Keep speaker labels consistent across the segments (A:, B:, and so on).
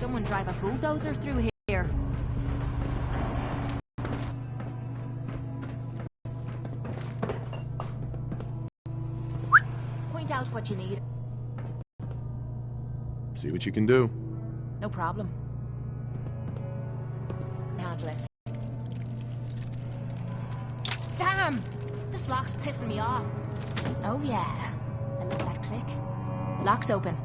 A: someone drive a bulldozer through here. Point out what you need.
B: See what you can do.
A: No problem. Handle it. Damn! This lock's pissing me off. Oh yeah. I love that click. Lock's open.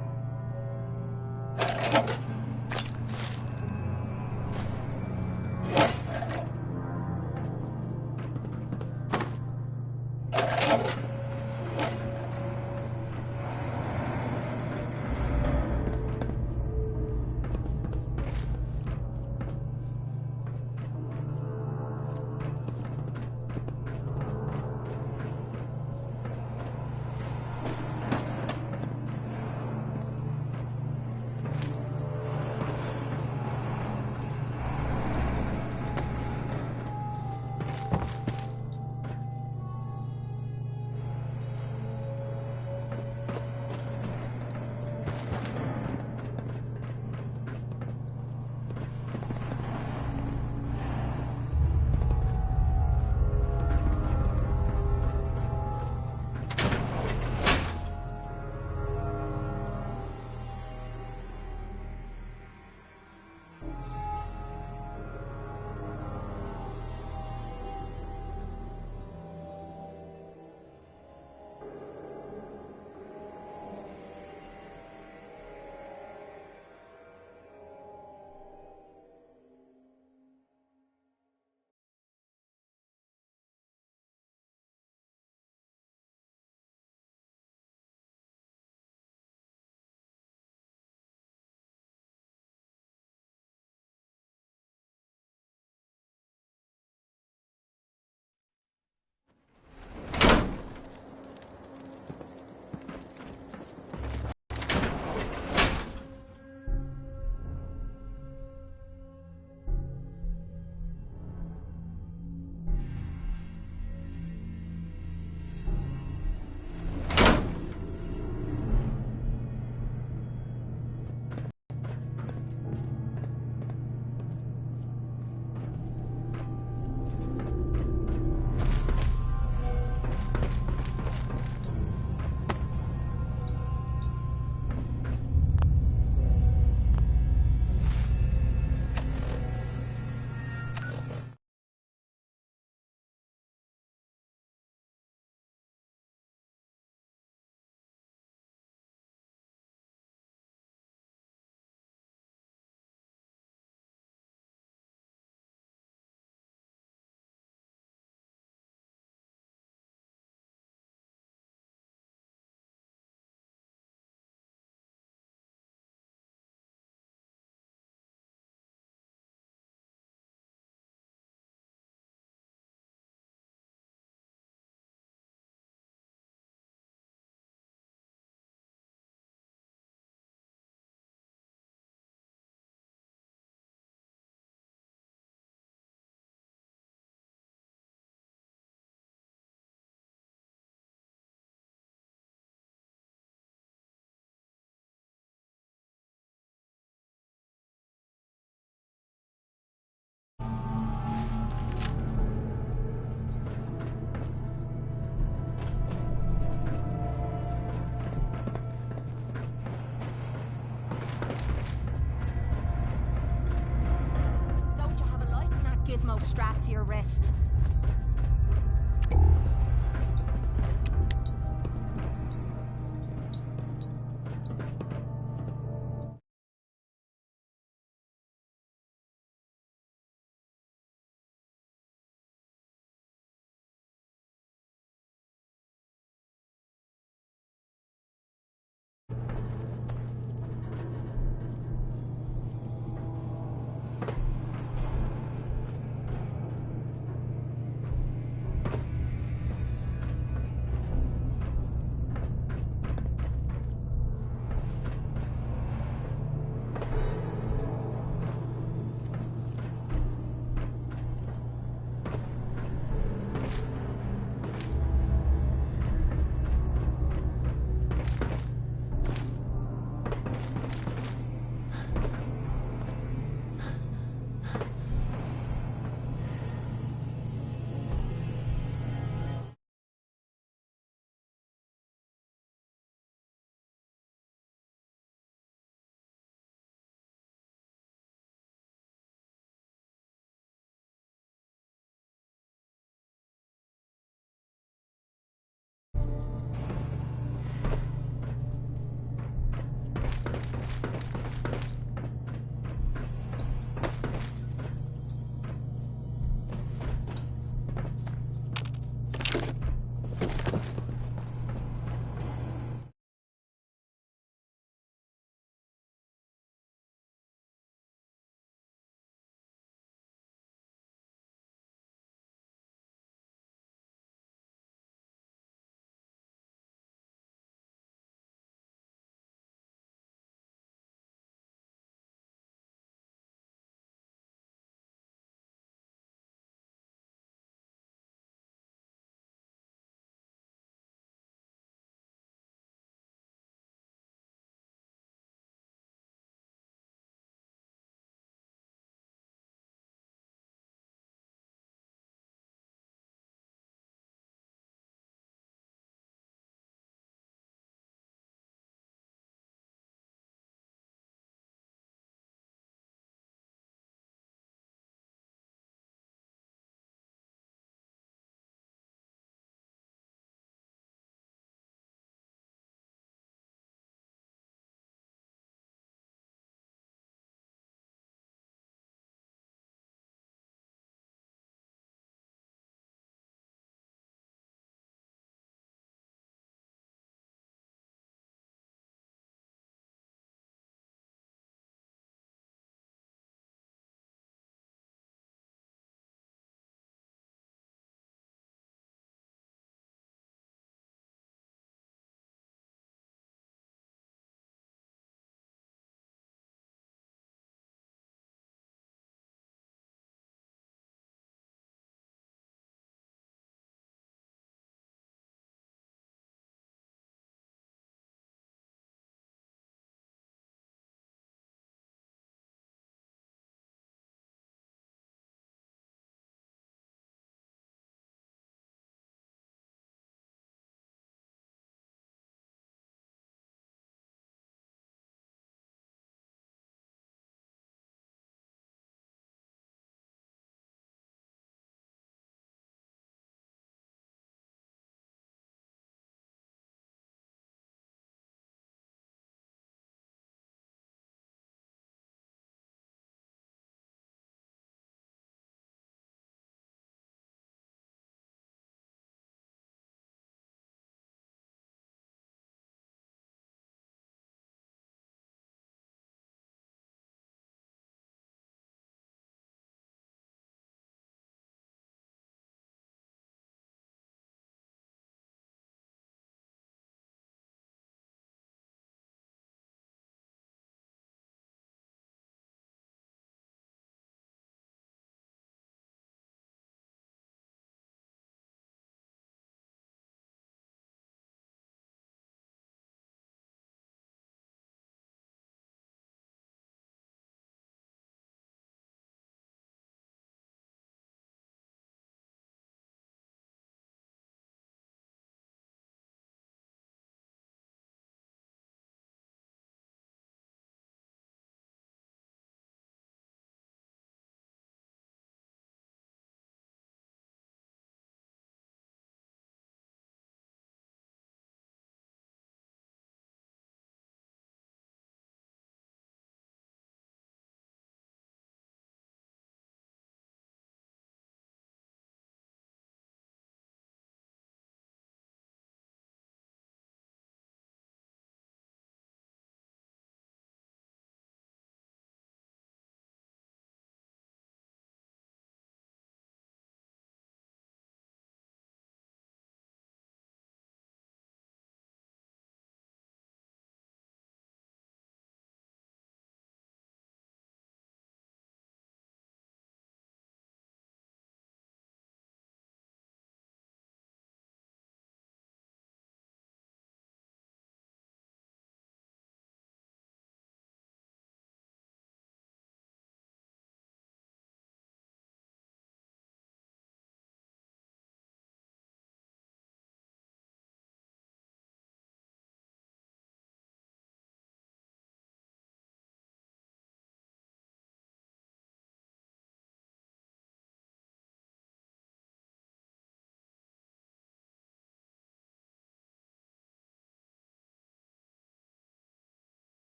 A: Gizmo strapped to your wrist.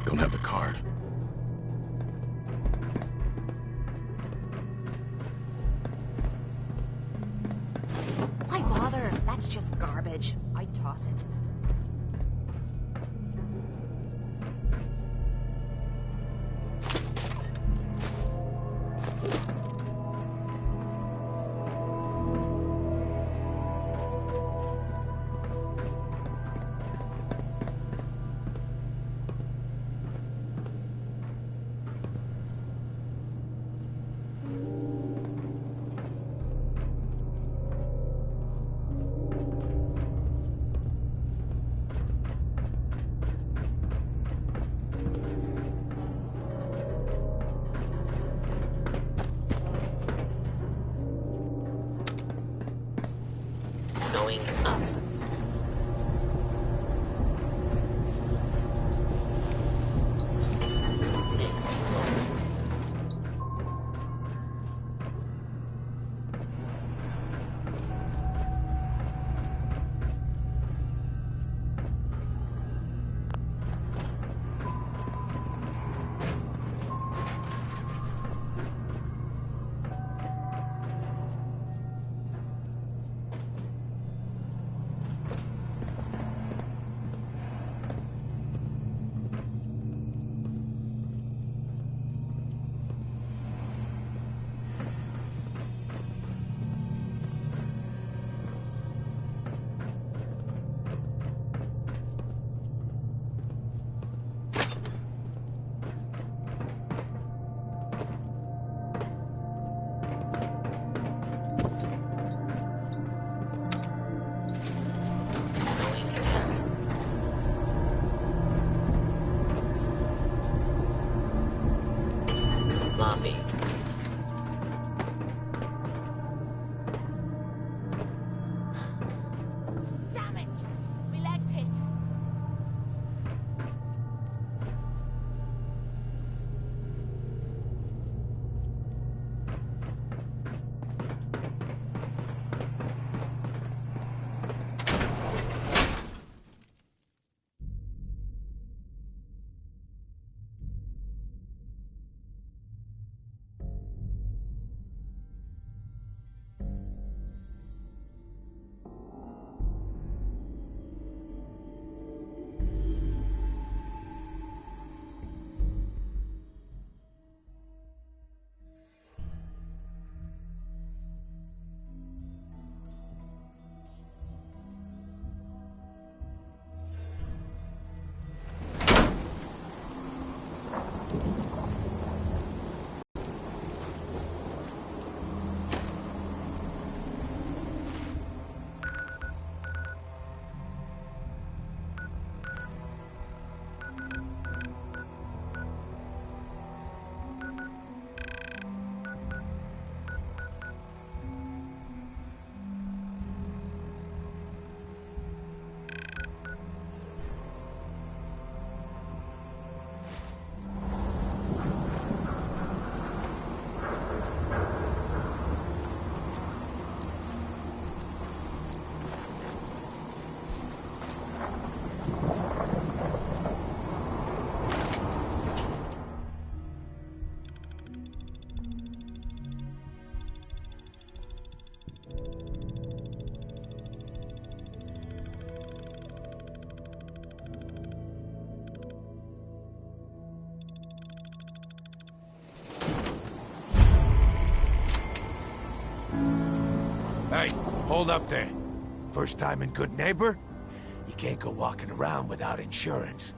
B: Don't have the card.
A: Why bother? That's just garbage. I'd toss it.
C: Going up. Lobby.
A: Damn it! My leg's hit.
D: Hey, hold up there. First time in Good Neighbor? You can't go walking around without insurance.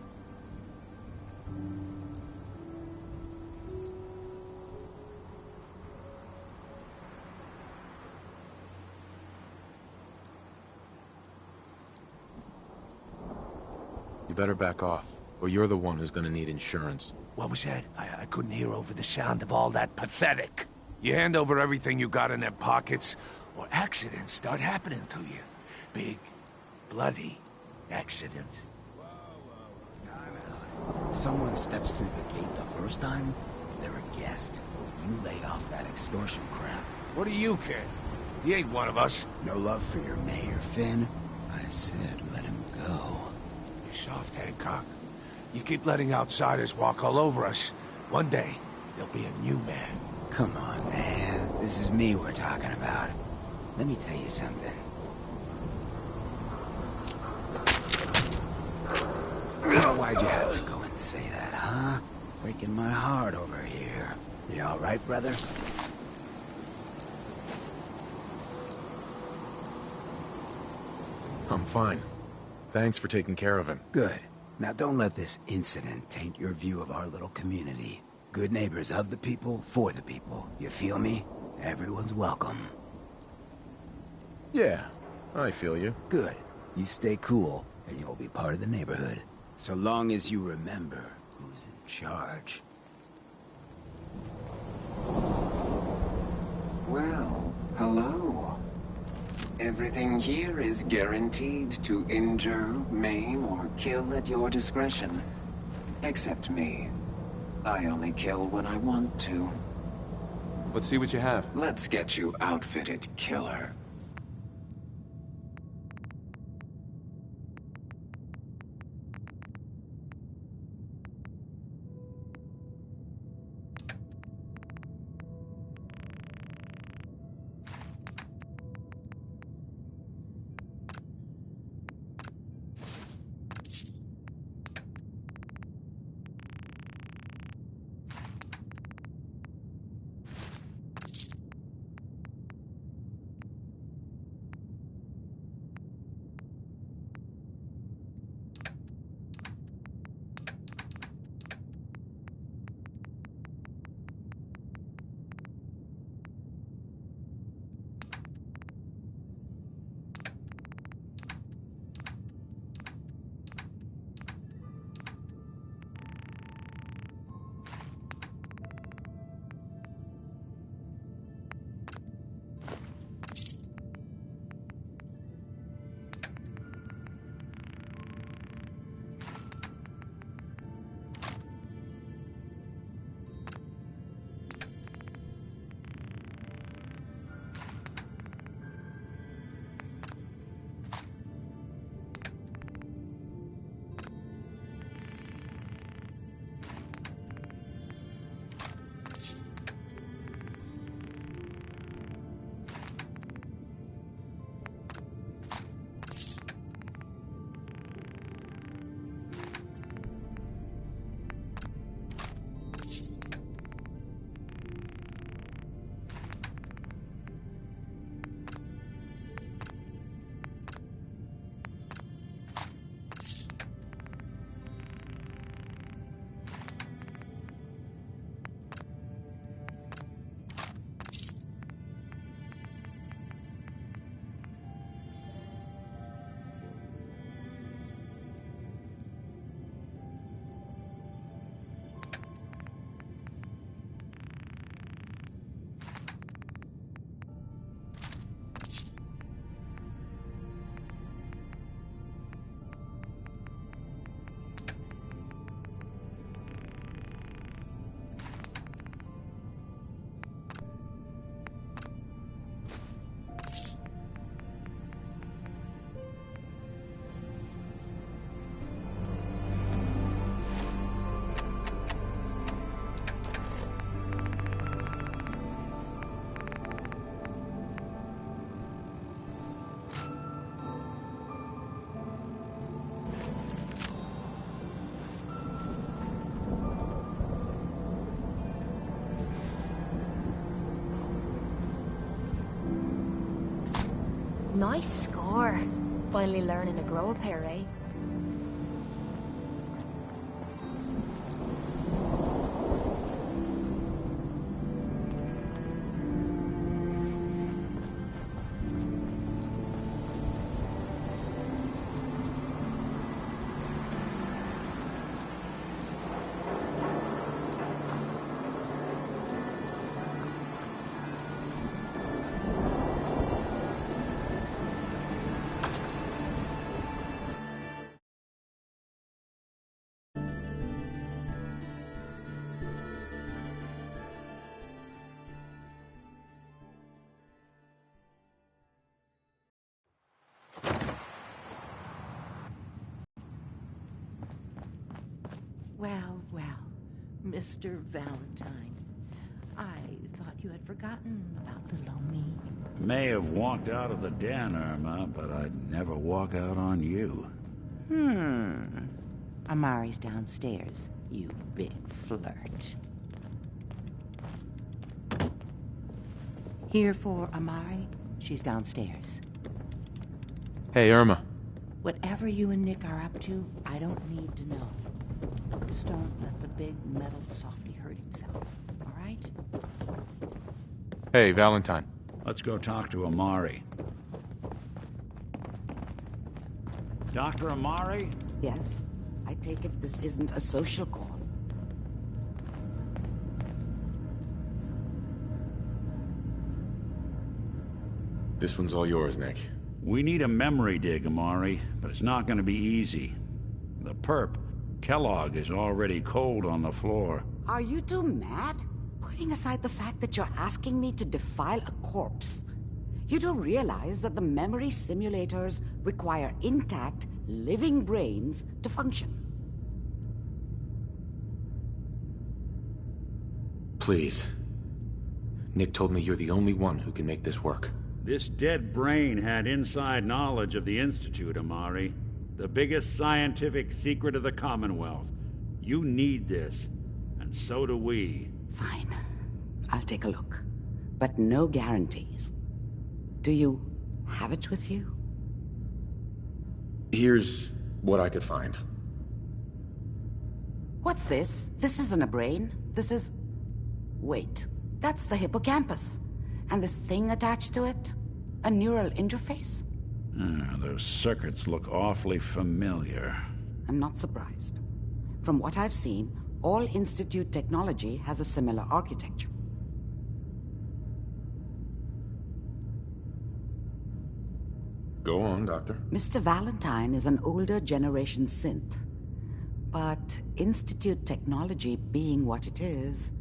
B: You better back off, or you're the one who's gonna need insurance.
D: What was that? I couldn't hear over the sound of all that pathetic. You hand over everything you got in their pockets, or accidents start happening to you. Big, bloody accidents.
E: Someone steps through the gate the first time, they're a guest. You lay off that extortion crap.
D: What do you care? He ain't one of us.
E: No love for your mayor, Finn. I said let him go.
D: You soft, Hancock. You keep letting outsiders walk all over us. One day, there'll be a new man.
E: Come on, man. This is me we're talking about. Let me tell you something. Why'd you have to go and say that, huh? Breaking my heart over here. You all right, brother?
B: I'm fine. Thanks for taking care of him.
E: Good. Now don't let this incident taint your view of our little community. Good neighbors of the people, for the people. You feel me? Everyone's welcome.
B: Yeah, I feel you.
E: Good. You stay cool, and you'll be part of the neighborhood. So long as you remember who's in charge.
F: Well, hello. Everything here is guaranteed to injure, maim, or kill at your discretion. Except me. I only kill when I want to.
G: Let's see what you have.
F: Let's get you outfitted, killer.
A: Nice score. Finally learning to grow a pair, eh?
H: Well, well, Mr. Valentine. I thought you had forgotten about little me.
I: May have walked out of the den, Irma, but I'd never walk out on you.
H: Amari's downstairs, you big flirt. Here for Amari? She's downstairs.
B: Hey, Irma.
H: Whatever you and Nick are up to, I don't need to know. Just don't let the big metal softy hurt himself, all right?
B: Hey, Valentine.
I: Let's go talk to Amari. Dr. Amari?
J: Yes? I take it this isn't a social call.
B: This one's all yours, Nick.
I: We need a memory dig, Amari, but it's not going to be easy. The perp, Kellogg, is already cold on the floor.
J: Are you two mad? Putting aside the fact that you're asking me to defile a corpse, you do realize that the memory simulators require intact, living brains to function.
B: Please. Nick told me you're the only one who can make this work.
I: This dead brain had inside knowledge of the Institute, Amari. The biggest scientific secret of the Commonwealth. You need this, and so do we.
J: Fine. I'll take a look. But no guarantees. Do you have it with you?
B: Here's what I could find.
J: What's this? This isn't a brain. This is... Wait. That's the hippocampus. And this thing attached to it? A neural interface?
I: Those circuits look awfully familiar.
J: I'm not surprised. From what I've seen, all Institute technology has a similar architecture.
B: Go on, Doctor.
J: Mr. Valentine is an older generation synth. But Institute technology being what it is,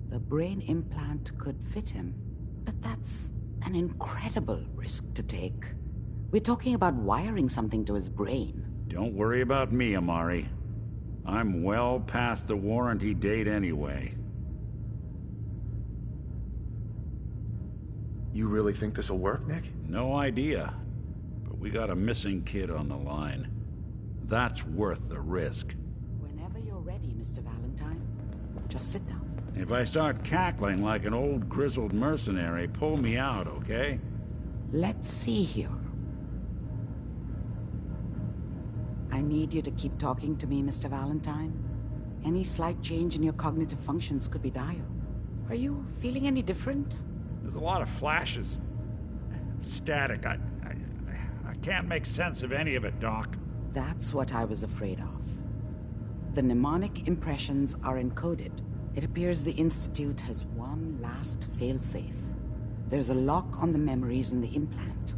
J: the brain implant could fit him. But that's an incredible risk to take. We're talking about wiring something to his brain.
I: Don't worry about me, Amari. I'm well past the warranty date anyway.
B: You really think this'll work, Nick?
I: No idea. But we got a missing kid on the line. That's worth the risk.
J: Whenever you're ready, Mr. Valentine, just sit down.
I: If I start cackling like an old grizzled mercenary, pull me out, okay?
J: Let's see here. I need you to keep talking to me, Mr. Valentine. Any slight change in your cognitive functions could be dire. Are you feeling any different?
I: There's a lot of flashes. Static. I can't make sense of any of it, Doc.
J: That's what I was afraid of. The mnemonic impressions are encoded. It appears the Institute has one last failsafe. There's a lock on the memories in the implant.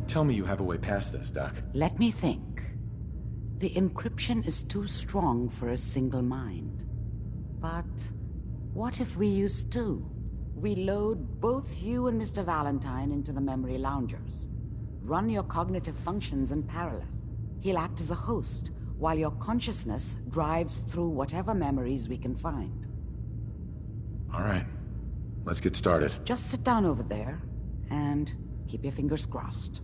B: Tell me you have a way past this, Doc.
J: Let me think. The encryption is too strong for a single mind. But what if we use two? We load both you and Mr. Valentine into the memory loungers. Run your cognitive functions in parallel. He'll act as a host, while your consciousness drives through whatever memories we can find.
B: All right. Let's get started.
J: Just sit down over there, and keep your fingers crossed.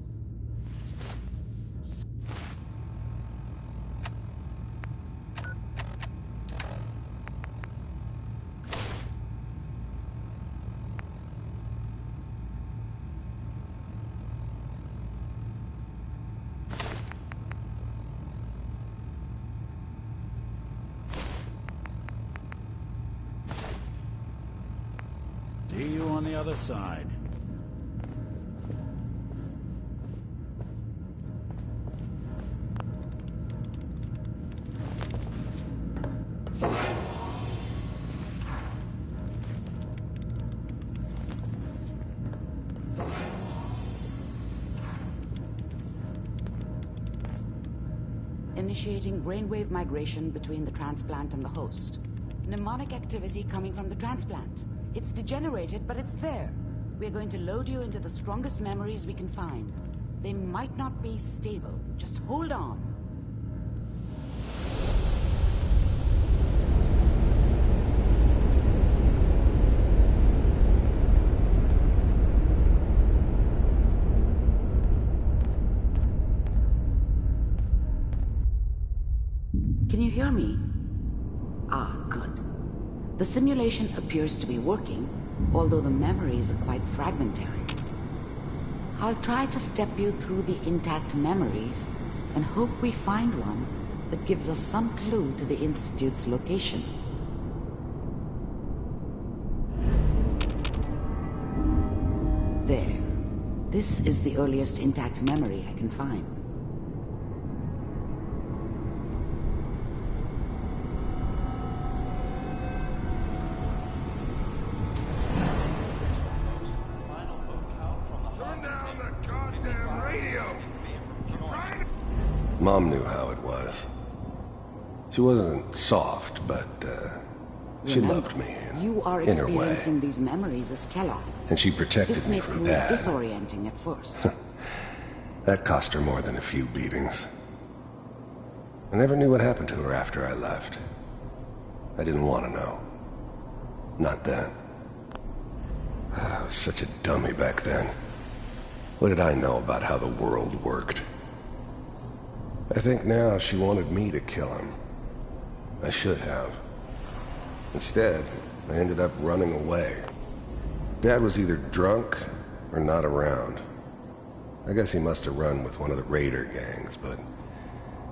I: See you on the other side.
J: Initiating brainwave migration between the transplant and the host. Mnemonic activity coming from the transplant. It's degenerated, but it's there. We're going to load you into the strongest memories we can find. They might not be stable, Just hold on. Can you hear me? Ah, good. The simulation appears to be working, although the memories are quite fragmentary. I'll try to step you through the intact memories and hope we find one that gives us some clue to the Institute's location. There. This is the earliest intact memory I can find.
K: Mom knew how it was. She wasn't soft, but she loved me
J: You are
K: in her way.
J: experiencing these memories as Kellogg.
K: And she protected
J: This
K: me
J: may
K: from
J: prove
K: Dad.
J: disorienting at first.
K: That cost her more than a few beatings. I never knew what happened to her after I left. I didn't want to know. Not then. I was such a dummy back then. What did I know about how the world worked? I think now she wanted me to kill him. I should have. Instead, I ended up running away. Dad was either drunk or not around. I guess he must have run with one of the raider gangs, but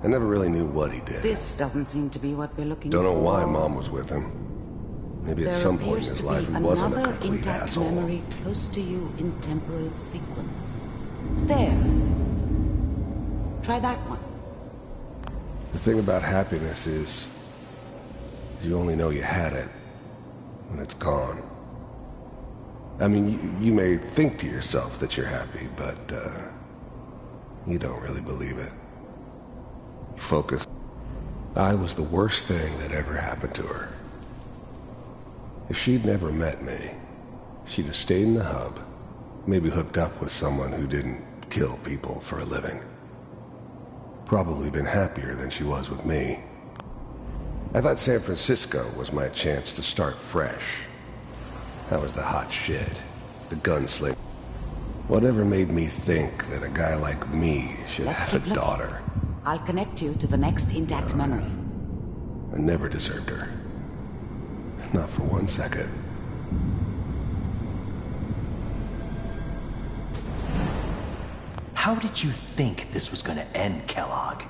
K: I never really knew what he did.
J: This doesn't seem to be what we're looking for.
K: Don't know why Mom was with him. Maybe at some point in his life he wasn't a complete
J: intact
K: asshole.
J: memory close to you in temporal sequence. There. Try that one.
K: The thing about happiness is you only know you had it when it's gone. I mean, you may think to yourself that you're happy, but you don't really believe it. Focus. I was the worst thing that ever happened to her. If she'd never met me, she'd have stayed in the hub, maybe hooked up with someone who didn't kill people for a living. Probably been happier than she was with me. I thought San Francisco was my chance to start fresh. That was the hot shit, the gunslinger. Whatever made me think that a guy like me should have a daughter.
J: I'll connect you to the next intact memory.
K: I never deserved her. Not for 1 second.
L: How did you think this was gonna end, Kellogg?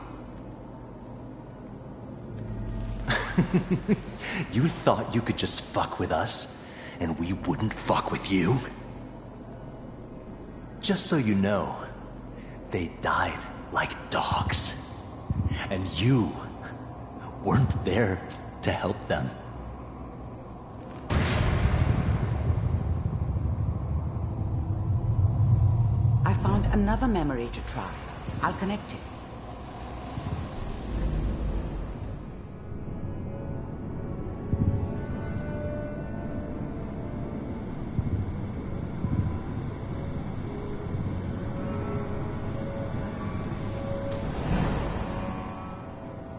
L: You thought you could just fuck with us, and we wouldn't fuck with you? Just so you know, they died like dogs. And you weren't there to help them.
J: I found another memory to try. I'll connect you.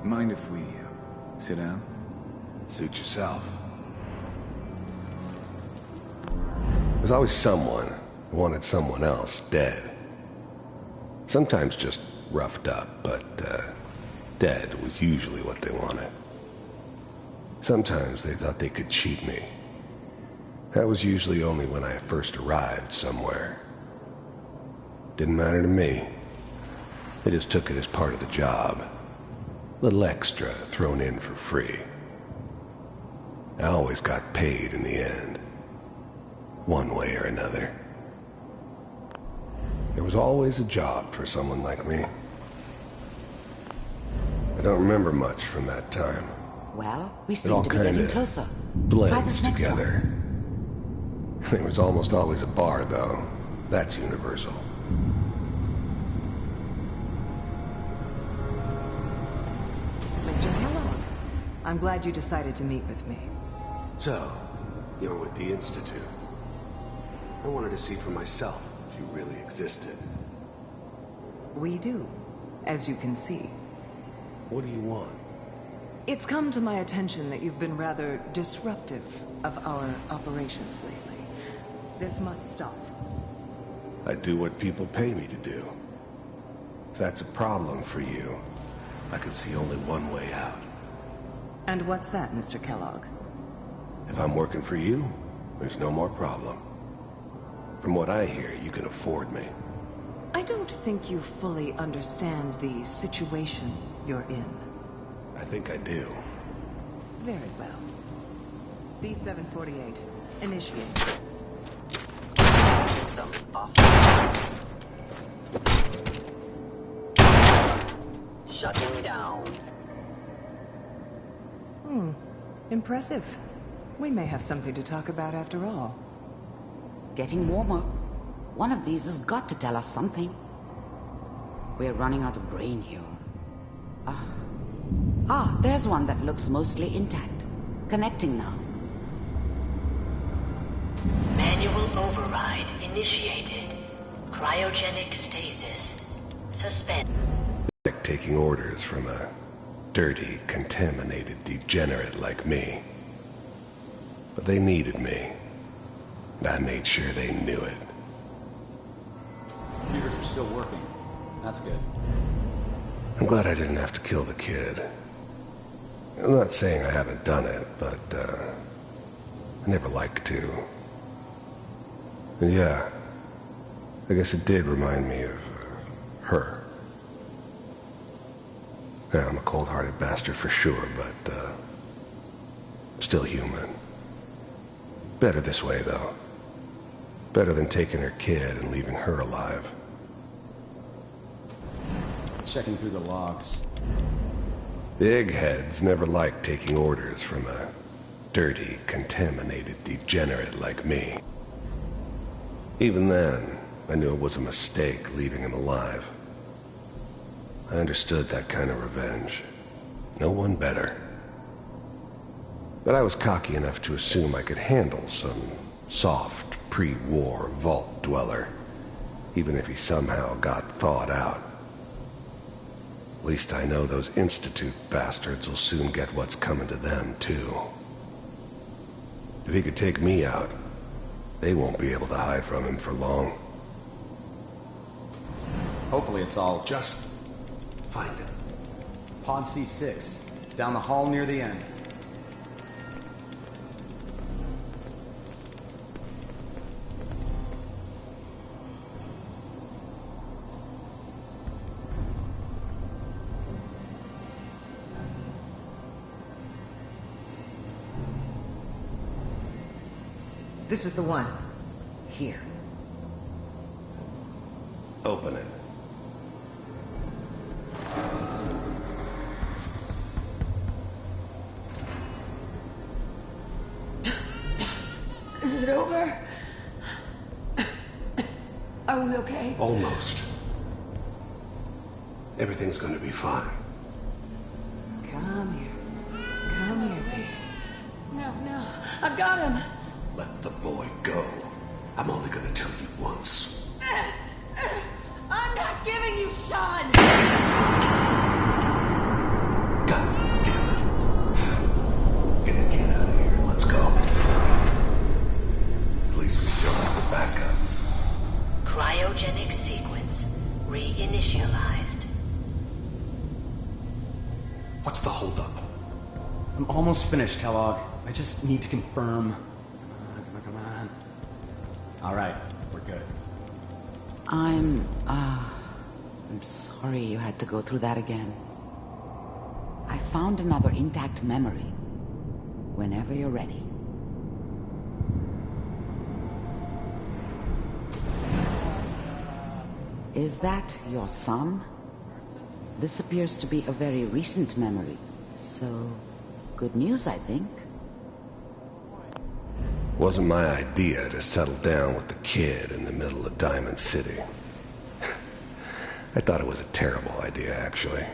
M: Mind if we sit down?
K: Suit yourself. There's always someone who wanted someone else dead. Sometimes just roughed up, but dead was usually what they wanted. Sometimes they thought they could cheat me. That was usually only when I first arrived somewhere. Didn't matter to me. They just took it as part of the job. Little extra thrown in for free. I always got paid in the end. One way or another. There was always a job for someone like me. I don't remember much from that time.
J: Well, we
K: It
J: seem
K: all
J: to be getting
K: kinda
J: closer. Try
K: blends
J: this next
K: together. There was almost always a bar, though. That's universal.
N: Mr. Kellogg, I'm glad you decided to meet with me.
O: So, you're with the Institute. I wanted to see for myself if you really existed.
N: We do. as you can see.
O: What do you want?
N: It's come to my attention that you've been rather disruptive of our operations lately. This must stop.
K: I do what people pay me to do. If that's a problem for you, I can see only one way out.
N: And what's that, Mr. Kellogg?
K: If I'm working for you, there's no more problem. From what I hear, you can afford me.
N: I don't think you fully understand the situation you're in.
K: I think I do.
N: Very well. B-748, initiate.
L: System off. Shutting down.
N: Impressive. We may have something to talk about after all.
J: Getting warmer. One of these has got to tell us something. We're running out of brain here. There's one that looks mostly intact. Connecting now.
C: Manual override initiated. Cryogenic stasis. Suspend.
K: Taking orders from a dirty, contaminated degenerate like me. But they needed me. And I made sure they knew it.
P: Computers are still working. That's good.
K: I'm glad I didn't have to kill the kid. I'm not saying I haven't done it, but, I never liked to. And yeah, I guess it did remind me of, her. Yeah, I'm a cold-hearted bastard for sure, but, still human. Better this way, though. Better than taking her kid and leaving her alive.
P: Checking through the logs.
K: The eggheads never liked taking orders from a dirty, contaminated degenerate like me. Even then, I knew it was a mistake leaving him alive. I understood that kind of revenge. No one better. But I was cocky enough to assume I could handle some soft, pre-war vault dweller, even if he somehow got thawed out. At least I know those Institute bastards will soon get what's coming to them, too. If he could take me out, they won't be able to hide from him for long.
P: Hopefully it's all...
O: Just find it.
P: Pod C6, down the hall near the end.
N: This is the one. Here.
K: Open it.
Q: Is it over? Are we okay?
O: Almost. Everything's gonna be fine.
N: Come here. Come here, baby.
Q: No. I've got him.
O: Let the boy go. I'm only gonna tell you once.
Q: I'm not giving you Sean!
O: God damn it. Get the kid out of here. Let's go. At least we still have the backup.
C: Cryogenic sequence reinitialized.
O: What's the holdup?
P: I'm almost finished, Kellogg. I just need to confirm. Come on. All right, we're good.
J: I'm sorry you had to go through that again. I found another intact memory. Whenever you're ready. Is that your son? This appears to be a very recent memory, so good news, I think.
K: Wasn't my idea to settle down with the kid in the middle of Diamond City. I thought it was a terrible idea, actually.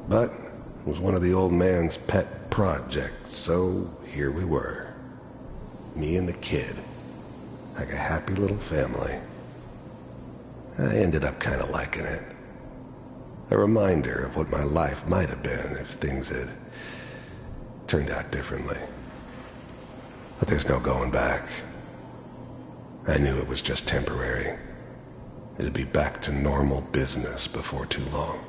K: But it was one of the old man's pet projects, so here we were. Me and the kid. Like a happy little family. I ended up kind of liking it. A reminder of what my life might have been if things had turned out differently. But there's no going back. I knew it was just temporary. It'd be back to normal business before too long.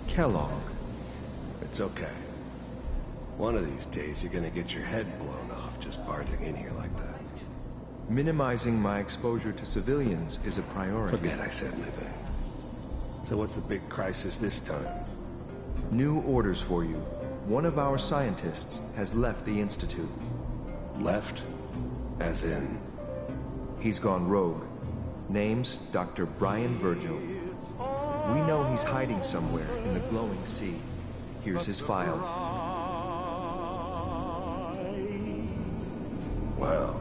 R: Kellogg.
K: It's okay. One of these days you're gonna get your head blown off just barging in here like that.
R: Minimizing my exposure to civilians is a priority.
K: Forget I said anything. So what's the big crisis this time?
R: New orders for you. One of our scientists has left the Institute.
K: Left? As in?
R: He's gone rogue. Name's Dr. Brian Virgil. We know he's hiding somewhere in the glowing sea. Here's his file.
K: Wow.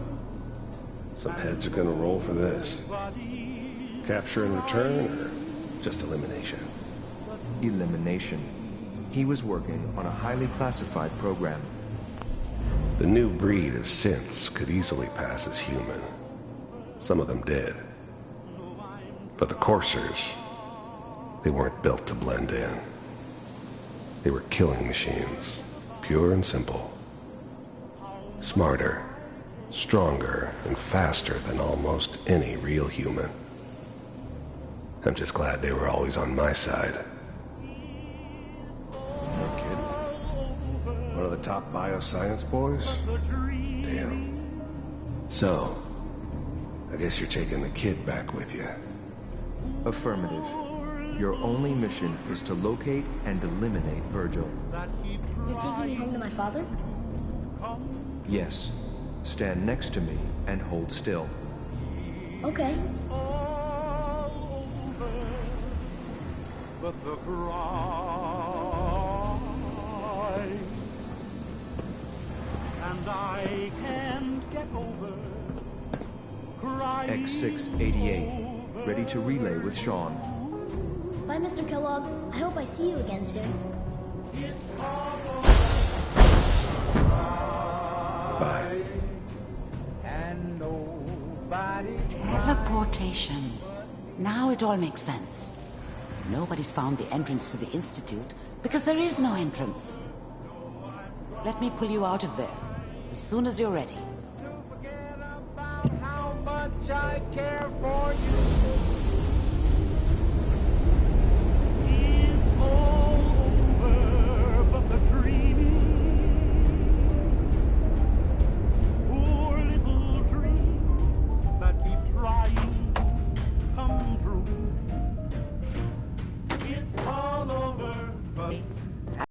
K: Some heads are gonna roll for this. Capture and return, or just elimination?
R: Elimination. He was working on a highly classified program.
K: The new breed of synths could easily pass as human. Some of them did. But the coursers, they weren't built to blend in. They were killing machines, pure and simple. Smarter, stronger, and faster than almost any real human. I'm just glad they were always on my side. No kidding. One of the top bioscience boys? Damn. So, I guess you're taking the kid back with you.
R: Affirmative. Your only mission is to locate and eliminate Virgil.
S: You're taking me home to my father?
R: Yes. Stand next to me and hold still.
S: Okay.
R: X688. Ready to relay with Sean.
S: Bye, Mr. Kellogg. I hope I see you again soon.
K: Bye.
J: Teleportation. Now it all makes sense. Nobody's found the entrance to the Institute because there is no entrance. Let me pull you out of there as soon as you're ready.
T: How much I care for you.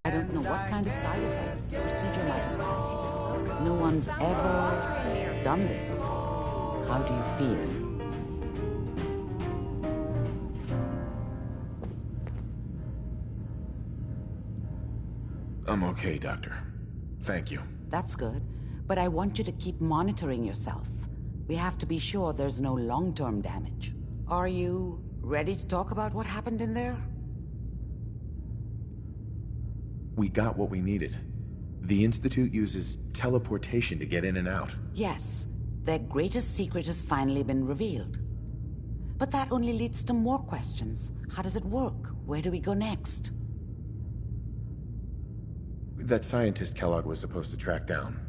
J: I don't know what kind of side effects the procedure might have had. No one's ever done this before. How do you feel?
B: I'm okay, Doctor. Thank you.
J: That's good, but I want you to keep monitoring yourself. We have to be sure there's no long-term damage. Are you ready to talk about what happened in there?
B: We got what we needed. The Institute uses teleportation to get in and out.
J: Yes, their greatest secret has finally been revealed. But that only leads to more questions. How does it work? Where do we go next?
B: That scientist Kellogg was supposed to track down.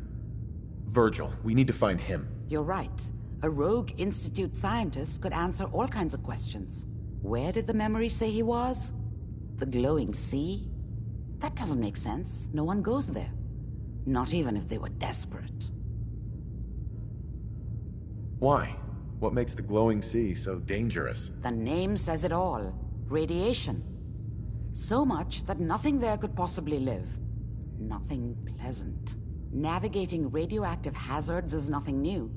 B: Virgil, we need to find him.
J: You're right. A rogue Institute scientist could answer all kinds of questions. Where did the memory say he was? The glowing sea? That doesn't make sense. No one goes there. Not even if they were desperate.
B: Why? What makes the glowing sea so dangerous?
J: The name says it all. Radiation. So much that nothing there could possibly live. Nothing pleasant. Navigating radioactive hazards is nothing new.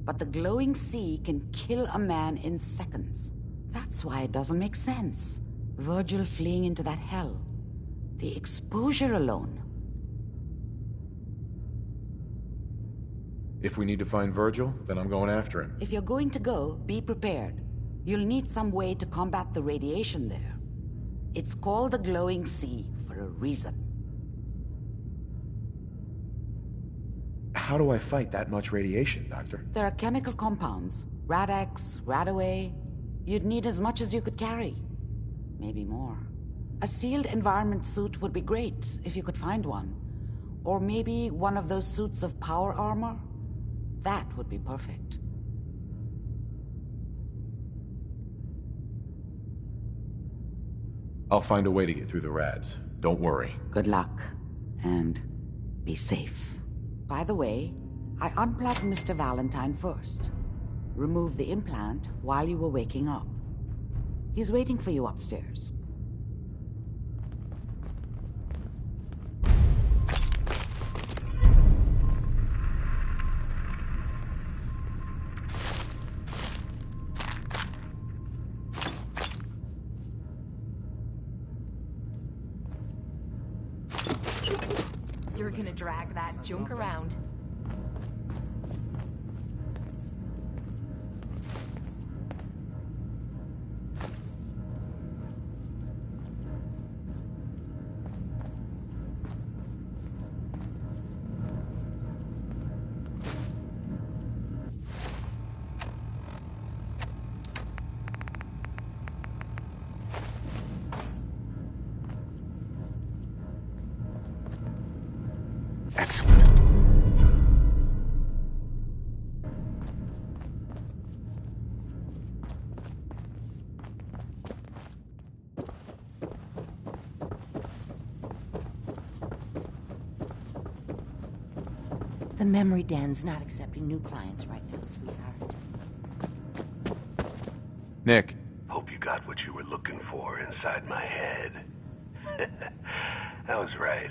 J: But the glowing sea can kill a man in seconds. That's why it doesn't make sense. Virgil fleeing into that hell. The exposure alone.
B: If we need to find Virgil, then I'm going after him.
J: If you're going to go, be prepared. You'll need some way to combat the radiation there. It's called the glowing sea for a reason.
B: How do I fight that much radiation, Doctor?
J: There are chemical compounds. Rad-X, Radaway. You'd need as much as you could carry. Maybe more. A sealed environment suit would be great, if you could find one. Or maybe one of those suits of power armor? That would be perfect.
B: I'll find a way to get through the rads. Don't worry.
J: Good luck. And be safe. By the way, I unplugged Mr. Valentine first. Removed the implant while you were waking up. He's waiting for you upstairs.
A: You're gonna drag that junk around.
B: Excellent.
H: The memory den's not accepting new clients right now, sweetheart.
B: Nick.
O: Hope you got what you were looking for inside my head. I was right.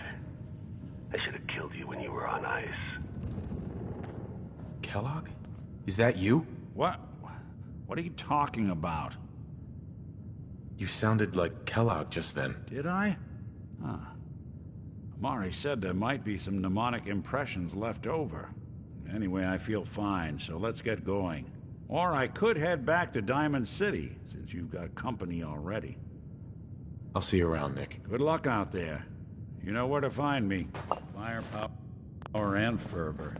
O: I should have killed you when you were on ice.
B: Kellogg? Is that you?
I: What? What are you talking about?
B: You sounded like Kellogg just then.
I: Did I? Huh. Amari said there might be some mnemonic impressions left over. Anyway, I feel fine, so let's get going. Or I could head back to Diamond City, since you've got company already.
B: I'll see you around, Nick.
I: Good luck out there. You know where to find me. Firepower and fervor.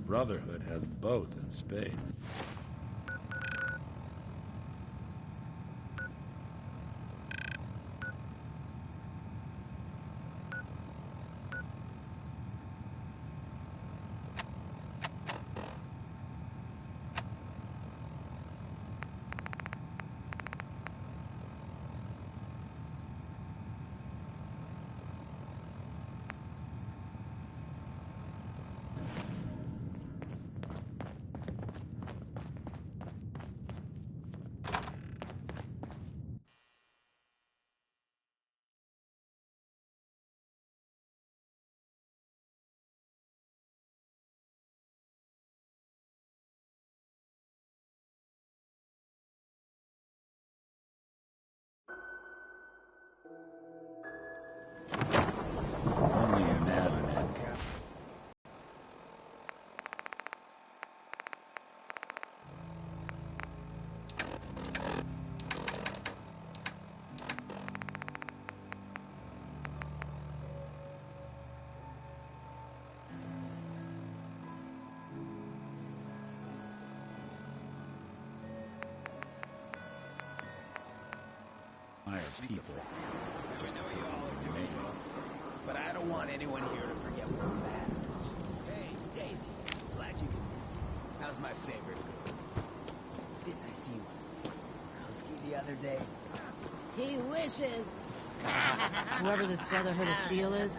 I: Brotherhood has both in spades. Only an ad cap. People.
E: But I don't want anyone here to forget what matters. Hey, Daisy, glad you could. How's my favorite? Didn't I see Husky the other day?
Q: He wishes.
H: Whoever this Brotherhood of Steel is,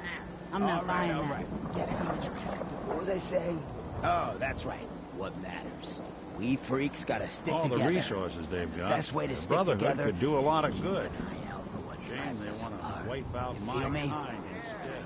H: I'm not buying that.
E: All right. Get out of tracks. What was I saying? Oh, that's right. What matters? We freaks gotta stick
I: All
E: together.
I: the resources they've got.
E: Best way to
I: the
E: stick
I: Brotherhood
E: together
I: could do a lot of
E: is
I: good.
E: keep an eye out for what
I: Shame
E: drives
I: they
E: us
I: want
E: apart.
I: to wipe out
E: You feel me?
I: mankind instead.